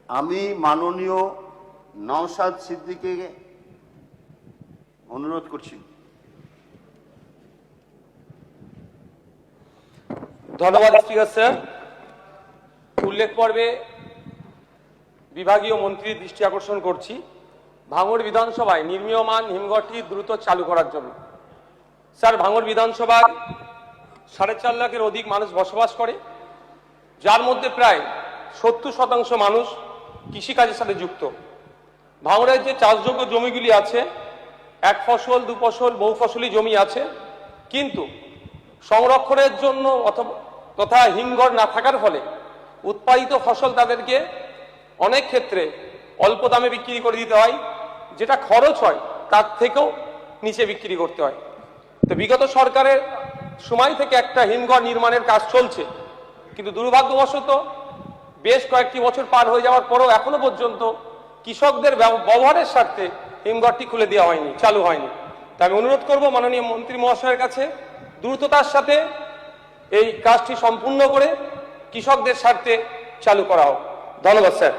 আমি মাননীয় নওশাদ সিদ্দিকীকে অনুরোধ করছি। ধন্যবাদ স্পিকার স্যার। উল্লেখ পর্বে বিভাগীয় মন্ত্রীর দৃষ্টি আকর্ষণ করছি ভাঙড় বিধানসভায় নির্মীয়মান হিমঘরটি দ্রুত চালু করার জন্য। স্যার, ভাঙড় বিধানসভায় 4.5 লাখের অধিক মানুষ বসবাস করে, যার মধ্যে প্রায় 70% মানুষ কৃষিকাজের সাথে যুক্ত। ভাঙড়ের যে চাষযোগ্য জমিগুলি আছে, এক ফসল দু ফসল বহু ফসলি জমি আছে, কিন্তু সংরক্ষণের জন্য তথা হিমঘর না থাকার ফলে উৎপাদিত ফসল তাদেরকে অনেক ক্ষেত্রে অল্প দামে বিক্রি করে দিতে হয়, যেটা খরচ হয় তার থেকেও নিচে বিক্রি করতে হয়। তো বিগত সরকারের সময় থেকে একটা হিমঘর নির্মাণের কাজ চলছে, কিন্তু দুর্ভাগ্যবশত বেশ কয়েকটি বছর পার হয়ে যাওয়ার পরেও এখনো পর্যন্ত কৃষকদের ব্যবহারের স্বার্থে হিমঘরটি খুলে দেওয়া হয়নি, চালু হয়নি। তাই আমি অনুরোধ করব মাননীয় মন্ত্রী মহাশয়ের কাছে দ্রুততার সাথে এই কাজটি সম্পূর্ণ করে কৃষকদের স্বার্থে চালু করা হোক। ধন্যবাদ স্যার।